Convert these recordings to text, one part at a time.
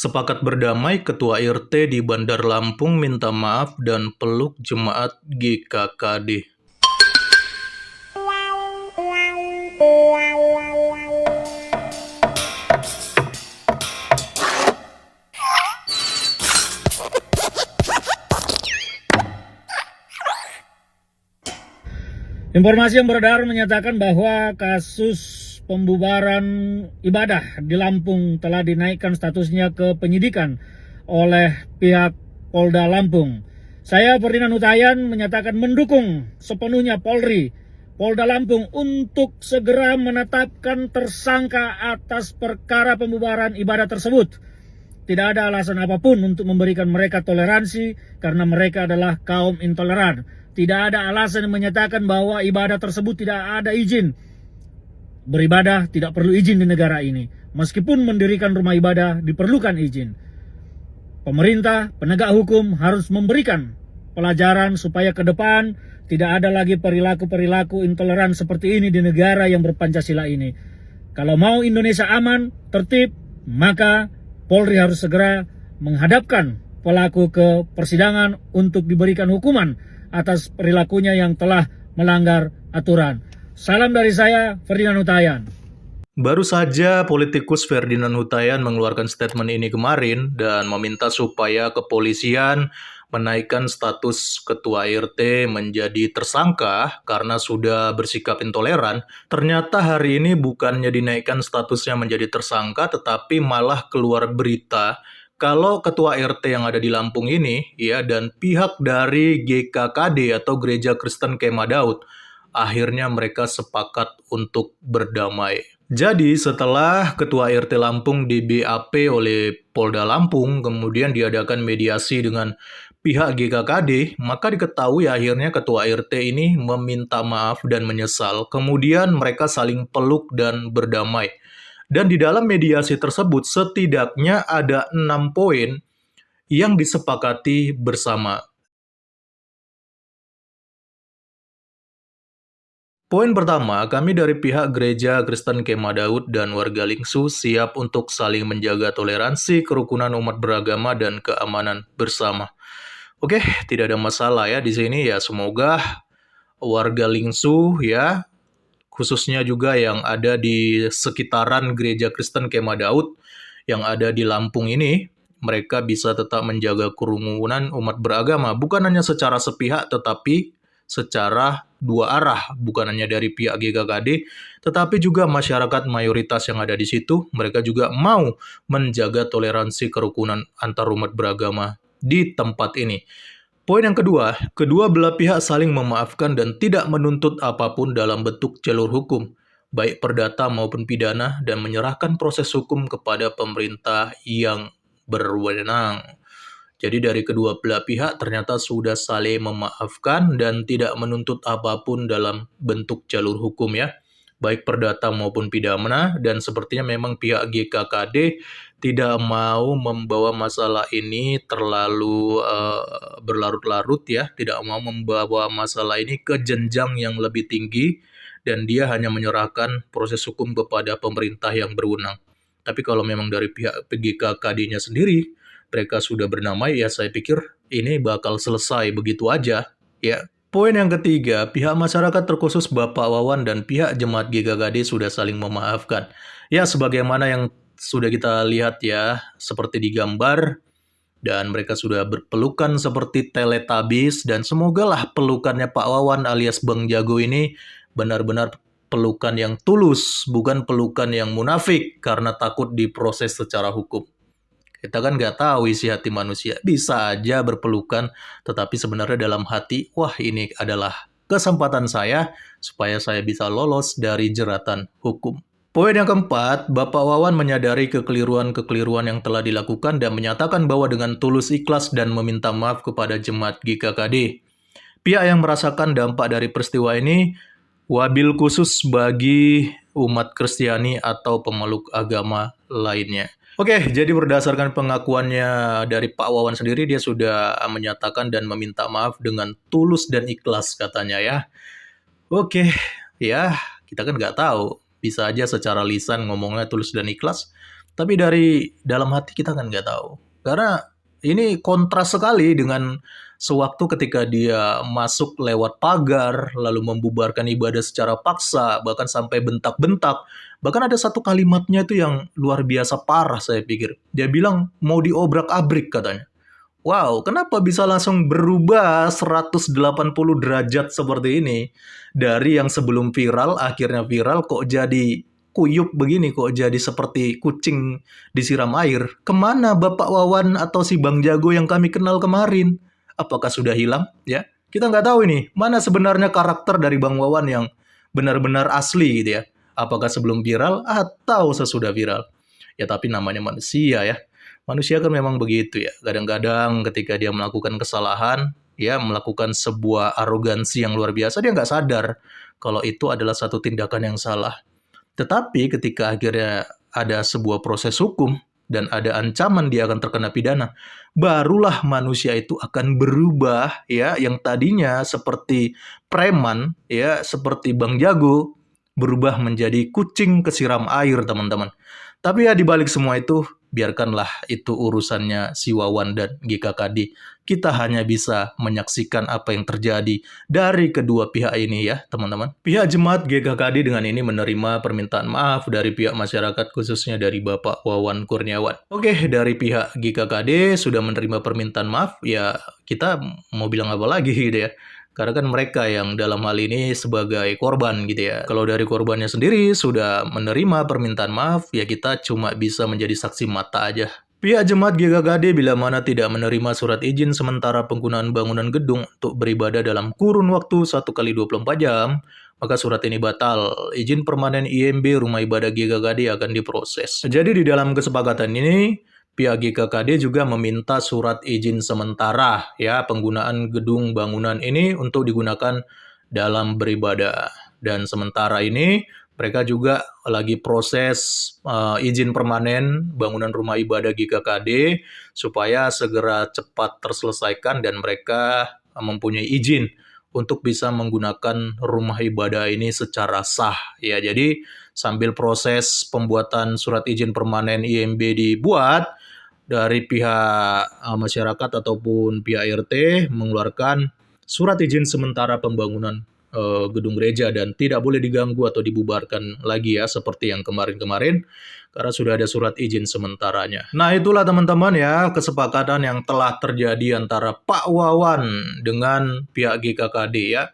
Sepakat berdamai, Ketua RT di Bandar Lampung minta maaf dan peluk jemaat GKKD. Informasi yang beredar menyatakan bahwa kasus pembubaran ibadah di Lampung telah dinaikkan statusnya ke penyidikan oleh pihak Polda Lampung. Saya Ferdinand Hutayan menyatakan mendukung sepenuhnya Polda Lampung untuk segera menetapkan tersangka atas perkara pembubaran ibadah tersebut. Tidak ada alasan apapun untuk memberikan mereka toleransi karena mereka adalah kaum intoleran. Tidak ada alasan yang menyatakan bahwa ibadah tersebut tidak ada izin. Beribadah tidak perlu izin di negara ini. Meskipun mendirikan rumah ibadah diperlukan izin. Pemerintah, penegak hukum harus memberikan pelajaran supaya ke depan tidak ada lagi perilaku-perilaku intoleran seperti ini di negara yang berpancasila ini. Kalau mau Indonesia aman, tertib, maka Polri harus segera menghadapkan pelaku ke persidangan untuk diberikan hukuman atas perilakunya yang telah melanggar aturan. Salam dari saya, Ferdinand Hutayan. Baru saja politikus Ferdinand Hutayan mengeluarkan statement ini kemarin dan meminta supaya kepolisian menaikkan status Ketua RT menjadi tersangka karena sudah bersikap intoleran. Ternyata hari ini bukannya dinaikkan statusnya menjadi tersangka, tetapi malah keluar berita kalau Ketua RT yang ada di Lampung ini, ya, dan pihak dari GKKD atau Gereja Kristen Kemah Daud, akhirnya mereka sepakat untuk berdamai. Jadi setelah Ketua RT Lampung di BAP oleh Polda Lampung, kemudian diadakan mediasi dengan pihak GKKD, maka diketahui akhirnya Ketua RT ini meminta maaf dan menyesal. Kemudian mereka saling peluk dan berdamai. Dan di dalam mediasi tersebut setidaknya ada 6 poin yang disepakati bersama. Poin pertama, kami dari pihak Gereja Kristen Kemah Daud dan warga Lingsu siap untuk saling menjaga toleransi, kerukunan umat beragama, dan keamanan bersama. Oke, tidak ada masalah ya di sini ya. Semoga warga Lingsu ya, khususnya juga yang ada di sekitaran Gereja Kristen Kemah Daud yang ada di Lampung ini, mereka bisa tetap menjaga kerukunan umat beragama, bukan hanya secara sepihak, tetapi secara dua arah, bukan hanya dari pihak GKKD, tetapi juga masyarakat mayoritas yang ada di situ, mereka juga mau menjaga toleransi kerukunan antar umat beragama di tempat ini. Poin yang kedua, kedua belah pihak saling memaafkan dan tidak menuntut apapun dalam bentuk jalur hukum, baik perdata maupun pidana, dan menyerahkan proses hukum kepada pemerintah yang berwenang. Jadi dari kedua belah pihak ternyata sudah saling memaafkan dan tidak menuntut apapun dalam bentuk jalur hukum ya, baik perdata maupun pidana, dan sepertinya memang pihak GKKD tidak mau membawa masalah ini terlalu berlarut-larut ya, tidak mau membawa masalah ini ke jenjang yang lebih tinggi, dan dia hanya menyerahkan proses hukum kepada pemerintah yang berwenang. Tapi kalau memang dari pihak GKKD-nya sendiri, mereka sudah berdamai, ya saya pikir ini bakal selesai begitu aja ya. Poin yang ketiga, pihak masyarakat terkhusus Bapak Wawan dan pihak jemaat GKKD sudah saling memaafkan. Ya, sebagaimana yang sudah kita lihat ya, seperti di gambar, dan mereka sudah berpelukan seperti Teletubbies, dan semogalah pelukannya Pak Wawan alias Bang Jago ini benar-benar pelukan yang tulus, bukan pelukan yang munafik karena takut diproses secara hukum. Kita kan nggak tahu isi hati manusia, bisa aja berpelukan, tetapi sebenarnya dalam hati, wah ini adalah kesempatan saya supaya saya bisa lolos dari jeratan hukum. Poin yang keempat, Bapak Wawan menyadari kekeliruan-kekeliruan yang telah dilakukan dan menyatakan bahwa dengan tulus ikhlas dan meminta maaf kepada jemaat GKKD. Pihak yang merasakan dampak dari peristiwa ini, wabil khusus bagi umat Kristiani atau pemeluk agama lainnya. Oke, jadi berdasarkan pengakuannya dari Pak Wawan sendiri, dia sudah menyatakan dan meminta maaf dengan tulus dan ikhlas katanya ya. Oke, ya kita kan nggak tahu. Bisa aja secara lisan ngomongnya tulus dan ikhlas, Tapi dari dalam hati kita kan nggak tahu. Karena ini kontras sekali dengan sewaktu ketika dia masuk lewat pagar, lalu membubarkan ibadah secara paksa, bahkan sampai bentak-bentak. Bahkan ada satu kalimatnya itu yang luar biasa parah saya pikir. Dia bilang mau diobrak-abrik katanya. Wow, kenapa bisa langsung berubah 180 derajat seperti ini? Dari yang sebelum viral, akhirnya viral, kok jadi kuyup begini, kok jadi seperti kucing disiram air. Kemana Bapak Wawan atau si Bang Jago yang kami kenal kemarin? Apakah sudah hilang? Ya, kita nggak tahu ini, mana sebenarnya karakter dari Bang Wawan yang benar-benar asli gitu ya. Apakah sebelum viral atau sesudah viral? Ya tapi namanya manusia ya. Manusia kan memang begitu ya. Kadang-kadang ketika dia melakukan kesalahan, ya melakukan sebuah arogansi yang luar biasa, dia nggak sadar kalau itu adalah satu tindakan yang salah. Tetapi ketika akhirnya ada sebuah proses hukum dan ada ancaman dia akan terkena pidana, barulah manusia itu akan berubah ya, yang tadinya seperti preman ya, seperti Bang Jago, berubah menjadi kucing kesiram air, teman-teman. Tapi ya dibalik semua itu, biarkanlah itu urusannya si Wawan dan GKKD. Kita hanya bisa menyaksikan apa yang terjadi dari kedua pihak ini ya, teman-teman. Pihak jemaat GKKD dengan ini menerima permintaan maaf dari pihak masyarakat, khususnya dari Bapak Wawan Kurniawan. Oke, dari pihak GKKD sudah menerima permintaan maaf, ya kita mau bilang apa lagi gitu ya. Karena kan mereka yang dalam hal ini sebagai korban gitu ya. Kalau dari korbannya sendiri sudah menerima permintaan maaf, ya kita cuma bisa menjadi saksi mata aja. Pihak jemaat GKKD bila mana tidak menerima surat izin sementara penggunaan bangunan gedung untuk beribadah dalam kurun waktu 1x24 jam, maka surat ini batal. Izin permanen IMB rumah ibadah GKKD akan diproses. Jadi di dalam kesepakatan ini, pihak GKKD juga meminta surat izin sementara ya penggunaan gedung bangunan ini untuk digunakan dalam beribadah. Dan sementara ini mereka juga lagi proses izin permanen bangunan rumah ibadah GKKD supaya segera cepat terselesaikan dan mereka mempunyai izin untuk bisa menggunakan rumah ibadah ini secara sah ya. Jadi sambil proses pembuatan surat izin permanen IMB dibuat, dari pihak masyarakat ataupun pihak RT mengeluarkan surat izin sementara pembangunan gedung gereja dan tidak boleh diganggu atau dibubarkan lagi ya seperti yang kemarin-kemarin karena sudah ada surat izin sementaranya. Nah itulah teman-teman ya kesepakatan yang telah terjadi antara Pak Wawan dengan pihak GKKD ya.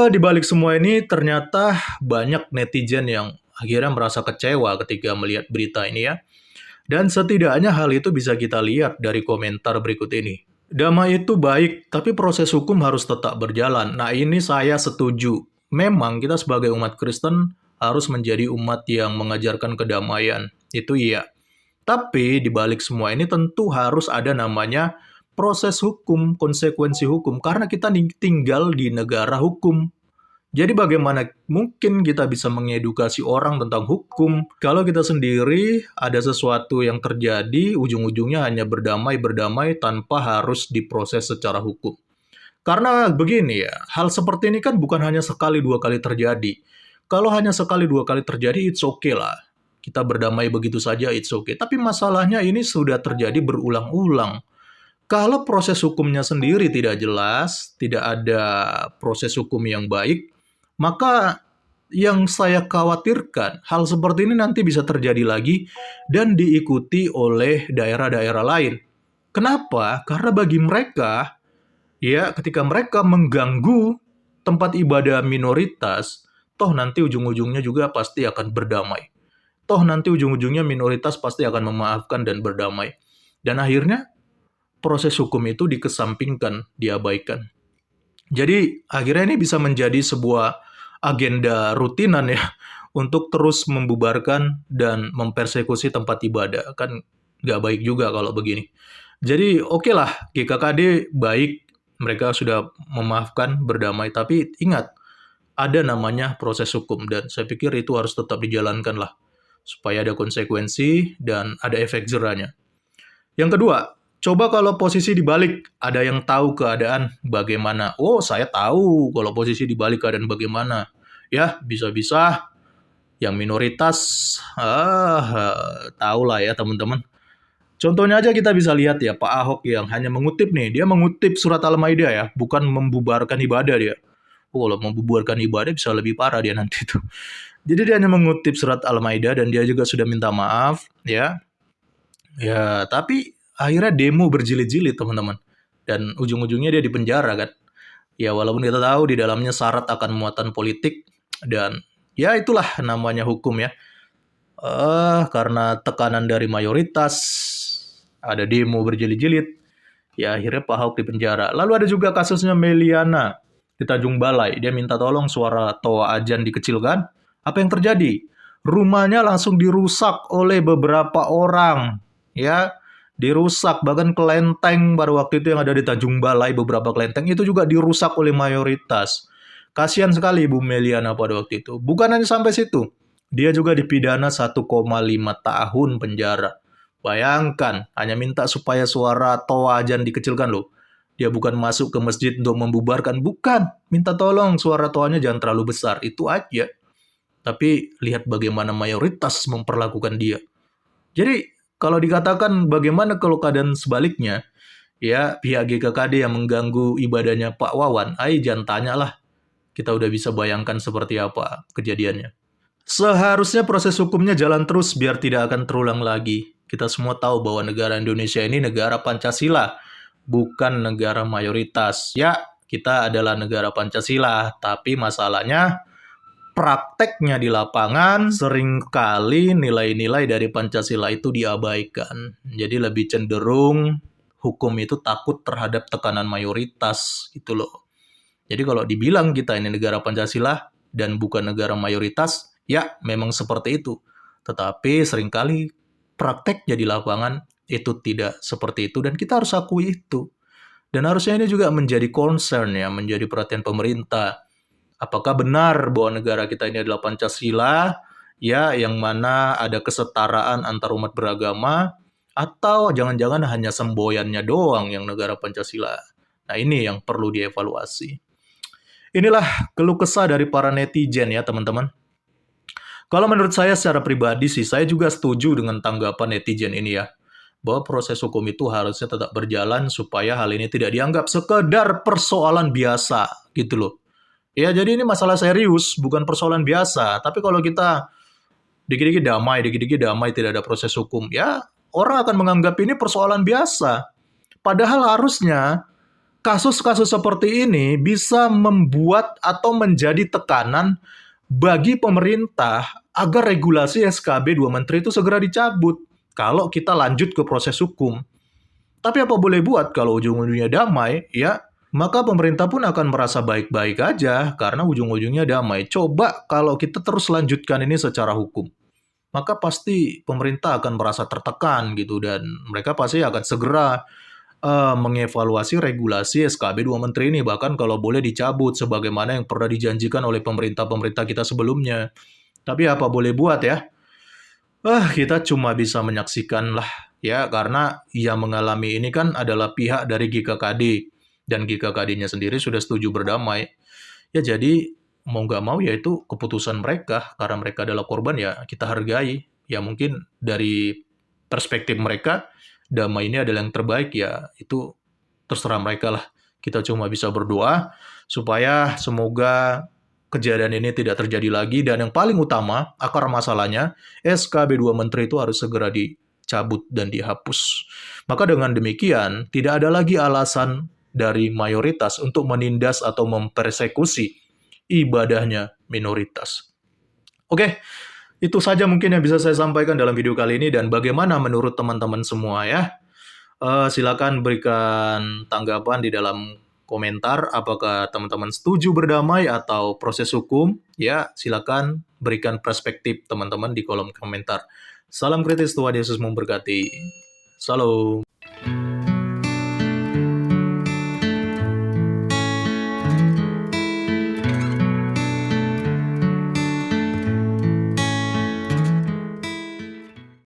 Di balik semua ini ternyata banyak netizen yang akhirnya merasa kecewa ketika melihat berita ini ya. Dan setidaknya hal itu bisa kita lihat dari komentar berikut ini. Damai itu baik, tapi proses hukum harus tetap berjalan. Nah ini saya setuju. Memang kita sebagai umat Kristen harus menjadi umat yang mengajarkan kedamaian. Itu iya. Tapi di balik semua ini tentu harus ada namanya proses hukum, konsekuensi hukum. Karena kita tinggal di negara hukum. Jadi bagaimana mungkin kita bisa mengedukasi orang tentang hukum kalau kita sendiri ada sesuatu yang terjadi ujung-ujungnya hanya berdamai-berdamai tanpa harus diproses secara hukum. Karena begini ya, hal seperti ini kan bukan hanya sekali dua kali terjadi. Kalau hanya sekali dua kali terjadi, it's okay lah. Kita berdamai begitu saja, it's okay. Tapi masalahnya ini sudah terjadi berulang-ulang. Kalau proses hukumnya sendiri tidak jelas, tidak ada proses hukum yang baik, maka yang saya khawatirkan, hal seperti ini nanti bisa terjadi lagi dan diikuti oleh daerah-daerah lain. Kenapa? Karena bagi mereka, ya ketika mereka mengganggu tempat ibadah minoritas, toh nanti ujung-ujungnya juga pasti akan berdamai. Toh nanti ujung-ujungnya minoritas pasti akan memaafkan dan berdamai. Dan akhirnya proses hukum itu dikesampingkan, diabaikan. Jadi akhirnya ini bisa menjadi sebuah agenda rutinan ya untuk terus membubarkan dan mempersekusi tempat ibadah. Kan nggak baik juga kalau begini. Jadi oke lah, GKKD baik, mereka sudah memaafkan, berdamai. Tapi ingat, ada namanya proses hukum dan saya pikir itu harus tetap dijalankan lah supaya ada konsekuensi dan ada efek jerahnya. Yang kedua, coba kalau posisi dibalik, ada yang tahu keadaan bagaimana. Oh, saya tahu kalau posisi dibalik keadaan bagaimana. Ya, bisa-bisa Yang minoritas, tahulah ya teman-teman. Contohnya aja kita bisa lihat ya, Pak Ahok yang hanya mengutip nih, dia mengutip surat Al-Maidah ya, bukan membubarkan ibadah dia. Oh, kalau membubarkan ibadah bisa lebih parah dia nanti tuh. Jadi dia hanya mengutip surat Al-Maidah dan dia juga sudah minta maaf ya. Ya, tapi akhirnya demo berjilid-jilid teman-teman. Dan ujung-ujungnya dia dipenjara kan. Ya walaupun kita tahu di dalamnya syarat akan muatan politik dan ya itulah namanya hukum ya. Karena tekanan dari mayoritas, ada demo berjilid-jilid, ya akhirnya Pak Ahok dipenjara. Lalu ada juga kasusnya Meliana di Tanjung Balai. Dia minta tolong suara toa ajan dikecilkan. Apa yang terjadi? Rumahnya langsung dirusak oleh beberapa orang. Ya, dirusak. Bahkan kelenteng pada waktu itu yang ada di Tanjung Balai, beberapa kelenteng itu juga dirusak oleh mayoritas. Kasihan sekali Ibu Meliana pada waktu itu. Bukan hanya sampai situ. Dia juga dipidana 1,5 tahun penjara. Bayangkan, hanya minta supaya suara toa ajan dikecilkan loh. Dia bukan masuk ke masjid untuk membubarkan, bukan. Minta tolong suara toanya jangan terlalu besar, itu aja. Tapi lihat bagaimana mayoritas memperlakukan dia. Jadi, kalau dikatakan bagaimana kalau keadaan sebaliknya, ya pihak GKKD yang mengganggu ibadahnya Pak Wawan, jangan tanyalah. Kita udah bisa bayangkan seperti apa kejadiannya. Seharusnya proses hukumnya jalan terus biar tidak akan terulang lagi. Kita semua tahu bahwa negara Indonesia ini negara Pancasila, bukan negara mayoritas. Ya, kita adalah negara Pancasila, tapi masalahnya prakteknya di lapangan seringkali nilai-nilai dari Pancasila itu diabaikan. Jadi lebih cenderung hukum itu takut terhadap tekanan mayoritas gitu loh. Jadi kalau dibilang kita ini negara Pancasila dan bukan negara mayoritas, ya, memang seperti itu. Tetapi seringkali prakteknya di lapangan itu tidak seperti itu dan kita harus akui itu. Dan harusnya ini juga menjadi concern ya, menjadi perhatian pemerintah. Apakah benar bahwa negara kita ini adalah Pancasila, ya, yang mana ada kesetaraan antar umat beragama, atau jangan-jangan hanya semboyannya doang yang negara Pancasila. Nah, ini yang perlu dievaluasi. Inilah keluh kesah dari para netizen ya, teman-teman. Kalau menurut saya secara pribadi sih, saya juga setuju dengan tanggapan netizen ini ya. Bahwa proses hukum itu harusnya tetap berjalan supaya hal ini tidak dianggap sekedar persoalan biasa gitu loh. Ya, jadi ini masalah serius, bukan persoalan biasa. Tapi kalau kita dikit-dikit damai, tidak ada proses hukum, ya orang akan menganggap ini persoalan biasa. Padahal harusnya kasus-kasus seperti ini bisa membuat atau menjadi tekanan bagi pemerintah agar regulasi SKB 2 Menteri itu segera dicabut kalau kita lanjut ke proses hukum. Tapi apa boleh buat kalau ujung-ujungnya damai, ya, maka pemerintah pun akan merasa baik-baik aja karena ujung-ujungnya damai. Coba kalau kita terus lanjutkan ini secara hukum, maka pasti pemerintah akan merasa tertekan gitu dan mereka pasti akan segera mengevaluasi regulasi SKB 2 Menteri ini, bahkan kalau boleh dicabut sebagaimana yang pernah dijanjikan oleh pemerintah-pemerintah kita sebelumnya. Tapi apa boleh buat ya? Kita cuma bisa menyaksikan lah ya, karena yang mengalami ini kan adalah pihak dari GKKD dan GKKD-nya sendiri sudah setuju berdamai. Ya jadi mau nggak mau ya itu keputusan mereka, karena mereka adalah korban ya kita hargai. Ya mungkin dari perspektif mereka damai ini adalah yang terbaik, ya itu terserah mereka lah. Kita cuma bisa berdoa supaya semoga kejadian ini tidak terjadi lagi, dan yang paling utama akar masalahnya SKB 2 Menteri itu harus segera dicabut dan dihapus. Maka dengan demikian tidak ada lagi alasan dari mayoritas untuk menindas atau mempersekusi ibadahnya minoritas. Oke. Itu saja mungkin yang bisa saya sampaikan dalam video kali ini, dan bagaimana menurut teman-teman semua ya. Silakan berikan tanggapan di dalam komentar, apakah teman-teman setuju berdamai atau proses hukum. Ya, silakan berikan perspektif teman-teman di kolom komentar. Salam kritis, Tuhan Yesus memberkati. Salam.